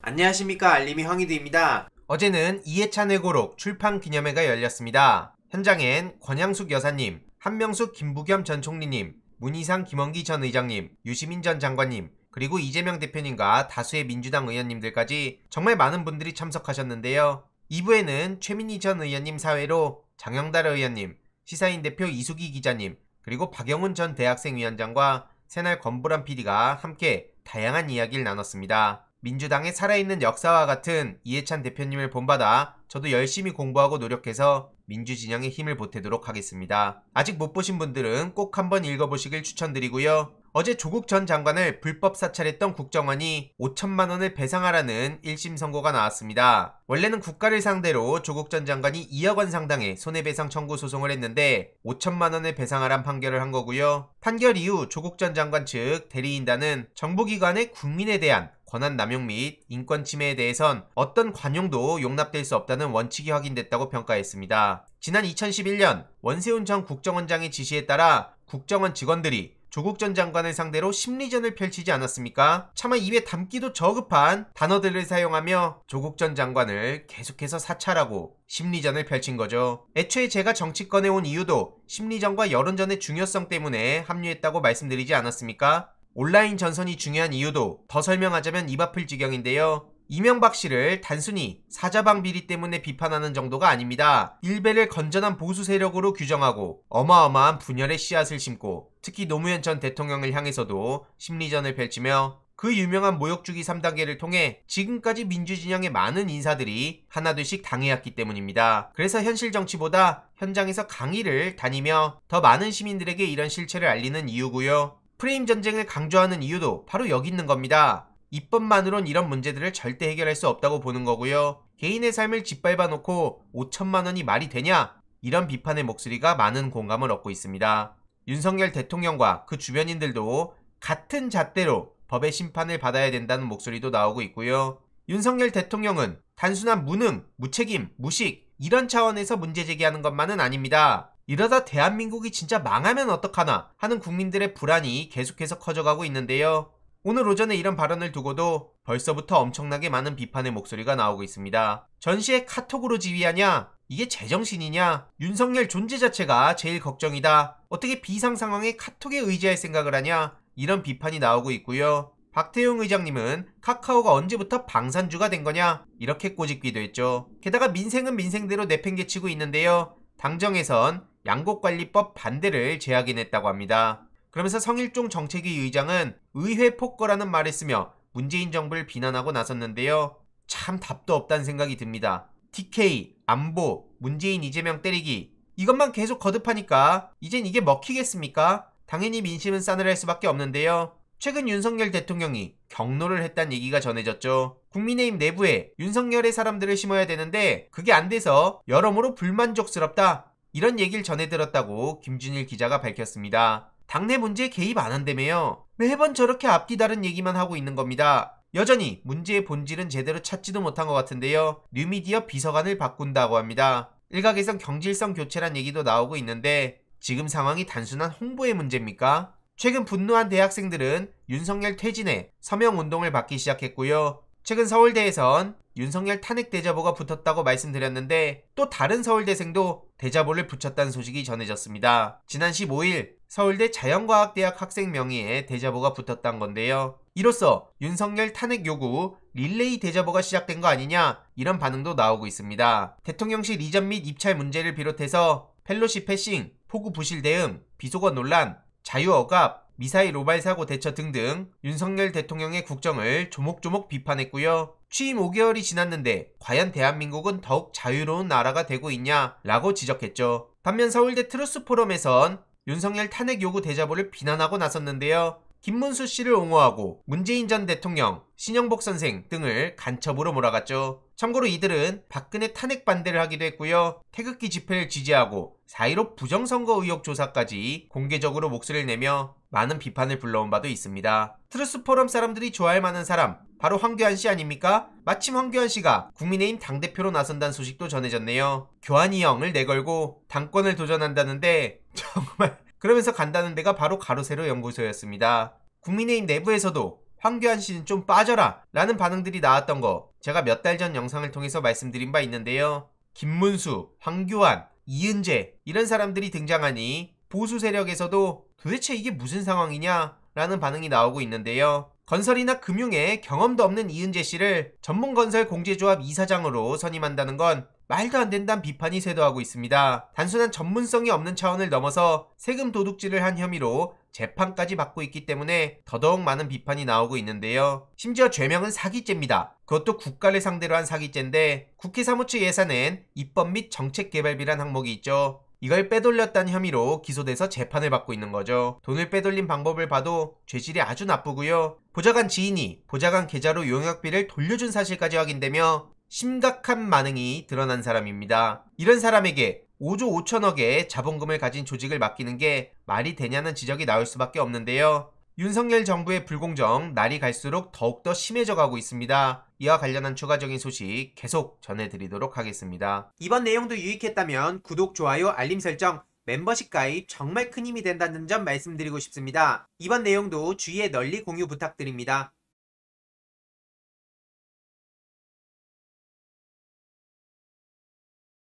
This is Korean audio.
안녕하십니까, 알림이 황희두입니다. 어제는 이해찬 회고록 출판 기념회가 열렸습니다. 현장엔 권양숙 여사님, 한명숙 김부겸 전 총리님, 문희상 김원기 전 의장님, 유시민 전 장관님, 그리고 이재명 대표님과 다수의 민주당 의원님들까지 정말 많은 분들이 참석하셨는데요. 2부에는 최민희 전 의원님 사회로 장영달 의원님, 시사인 대표 이수기 기자님, 그리고 박영훈 전 대학생위원장과 새날 권보람 PD가 함께 다양한 이야기를 나눴습니다. 민주당의 살아있는 역사와 같은 이해찬 대표님을 본받아 저도 열심히 공부하고 노력해서 민주진영에 힘을 보태도록 하겠습니다. 아직 못 보신 분들은 꼭 한번 읽어보시길 추천드리고요. 어제 조국 전 장관을 불법 사찰했던 국정원이 5천만원을 배상하라는 1심 선고가 나왔습니다. 원래는 국가를 상대로 조국 전 장관이 2억원 상당의 손해배상 청구 소송을 했는데 5천만원을 배상하란 판결을 한 거고요. 판결 이후 조국 전 장관 측 대리인단은 정보기관의 국민에 대한 권한 남용 및 인권 침해에 대해선 어떤 관용도 용납될 수 없다는 원칙이 확인됐다고 평가했습니다. 지난 2011년 원세훈 전 국정원장의 지시에 따라 국정원 직원들이 조국 전 장관을 상대로 심리전을 펼치지 않았습니까? 차마 입에 담기도 저급한 단어들을 사용하며 조국 전 장관을 계속해서 사찰하고 심리전을 펼친 거죠. 애초에 제가 정치권에 온 이유도 심리전과 여론전의 중요성 때문에 합류했다고 말씀드리지 않았습니까? 온라인 전선이 중요한 이유도 더 설명하자면 입 아플 지경인데요. 이명박 씨를 단순히 사자방 비리 때문에 비판하는 정도가 아닙니다. 일베를 건전한 보수 세력으로 규정하고 어마어마한 분열의 씨앗을 심고 특히 노무현 전 대통령을 향해서도 심리전을 펼치며 그 유명한 모욕주기 3단계를 통해 지금까지 민주진영의 많은 인사들이 하나둘씩 당해왔기 때문입니다. 그래서 현실 정치보다 현장에서 강의를 다니며 더 많은 시민들에게 이런 실체를 알리는 이유고요. 프레임 전쟁을 강조하는 이유도 바로 여기 있는 겁니다. 입법만으론 이런 문제들을 절대 해결할 수 없다고 보는 거고요. 개인의 삶을 짓밟아 놓고 5천만원이 말이 되냐? 이런 비판의 목소리가 많은 공감을 얻고 있습니다. 윤석열 대통령과 그 주변인들도 같은 잣대로 법의 심판을 받아야 된다는 목소리도 나오고 있고요. 윤석열 대통령은 단순한 무능, 무책임, 무식 이런 차원에서 문제 제기하는 것만은 아닙니다. 이러다 대한민국이 진짜 망하면 어떡하나 하는 국민들의 불안이 계속해서 커져가고 있는데요. 오늘 오전에 이런 발언을 두고도 벌써부터 엄청나게 많은 비판의 목소리가 나오고 있습니다. 전시에 카톡으로 지휘하냐? 이게 제정신이냐? 윤석열 존재 자체가 제일 걱정이다. 어떻게 비상 상황에 카톡에 의지할 생각을 하냐? 이런 비판이 나오고 있고요. 박태용 의장님은 카카오가 언제부터 방산주가 된 거냐? 이렇게 꼬집기도 했죠. 게다가 민생은 민생대로 내팽개치고 있는데요. 당정에선 양곡관리법 반대를 제약인했다고 합니다. 그러면서 성일종 정책위 의장은 의회 폭거라는 말을 쓰며 문재인 정부를 비난하고 나섰는데요. 참 답도 없다는 생각이 듭니다. TK, 안보, 문재인 이재명 때리기 이것만 계속 거듭하니까 이젠 이게 먹히겠습니까? 당연히 민심은 싸늘할 수밖에 없는데요. 최근 윤석열 대통령이 경로를 했다는 얘기가 전해졌죠. 국민의힘 내부에 윤석열의 사람들을 심어야 되는데 그게 안 돼서 여러모로 불만족스럽다. 이런 얘기를 전해 들었다고 김준일 기자가 밝혔습니다. 당내 문제에 개입 안 한다며요. 매번 저렇게 앞뒤 다른 얘기만 하고 있는 겁니다. 여전히 문제의 본질은 제대로 찾지도 못한 것 같은데요. 뉴미디어 비서관을 바꾼다고 합니다. 일각에선 경질성 교체란 얘기도 나오고 있는데 지금 상황이 단순한 홍보의 문제입니까? 최근 분노한 대학생들은 윤석열 퇴진에 서명운동을 받기 시작했고요. 최근 서울대에선 윤석열 탄핵 대자보가 붙었다고 말씀드렸는데 또 다른 서울대생도 대자보를 붙였다는 소식이 전해졌습니다. 지난 15일 서울대 자연과학대학 학생 명의의 대자보가 붙었다는 건데요. 이로써 윤석열 탄핵 요구 릴레이 대자보가 시작된 거 아니냐 이런 반응도 나오고 있습니다. 대통령실 이전 및 입찰 문제를 비롯해서 펠로시 패싱, 폭우 부실 대응, 비속어 논란, 자유 억압, 미사일 오발 사고 대처 등등 윤석열 대통령의 국정을 조목조목 비판했고요. 취임 5개월이 지났는데 과연 대한민국은 더욱 자유로운 나라가 되고 있냐 라고 지적했죠. 반면 서울대 트루스 포럼에선 윤석열 탄핵 요구 대자보를 비난하고 나섰는데요. 김문수 씨를 옹호하고 문재인 전 대통령, 신영복 선생 등을 간첩으로 몰아갔죠. 참고로 이들은 박근혜 탄핵 반대를 하기도 했고요. 태극기 집회를 지지하고 4.15 부정선거 의혹 조사까지 공개적으로 목소리를 내며 많은 비판을 불러온 바도 있습니다. 트루스 포럼 사람들이 좋아할 만한 사람 바로 황교안 씨 아닙니까? 마침 황교안 씨가 국민의힘 당대표로 나선다는 소식도 전해졌네요. 교안이 형을 내걸고 당권을 도전한다는데 정말 그러면서 간다는 데가 바로 가로세로 연구소였습니다. 국민의힘 내부에서도 황교안 씨는 좀 빠져라 라는 반응들이 나왔던 거 제가 몇 달 전 영상을 통해서 말씀드린 바 있는데요. 김문수, 황교안, 이은재 이런 사람들이 등장하니 보수 세력에서도 도대체 이게 무슨 상황이냐 라는 반응이 나오고 있는데요. 건설이나 금융에 경험도 없는 이은재 씨를 전문건설 공제조합 이사장으로 선임한다는 건 말도 안 된다는 비판이 쇄도하고 있습니다. 단순한 전문성이 없는 차원을 넘어서 세금 도둑질을 한 혐의로 재판까지 받고 있기 때문에 더더욱 많은 비판이 나오고 있는데요. 심지어 죄명은 사기죄입니다. 그것도 국가를 상대로 한 사기죄인데 국회 사무처 예산엔 입법 및 정책개발비란 항목이 있죠. 이걸 빼돌렸다는 혐의로 기소돼서 재판을 받고 있는 거죠. 돈을 빼돌린 방법을 봐도 죄질이 아주 나쁘고요. 보좌관 지인이 보좌관 계좌로 용역비를 돌려준 사실까지 확인되며 심각한 만행이 드러난 사람입니다. 이런 사람에게 5조 5천억의 자본금을 가진 조직을 맡기는 게 말이 되냐는 지적이 나올 수밖에 없는데요. 윤석열 정부의 불공정 날이 갈수록 더욱더 심해져 가고 있습니다. 이와 관련한 추가적인 소식 계속 전해드리도록 하겠습니다. 이번 내용도 유익했다면 구독, 좋아요, 알림 설정, 멤버십 가입 정말 큰 힘이 된다는 점 말씀드리고 싶습니다. 이번 내용도 주위에 널리 공유 부탁드립니다.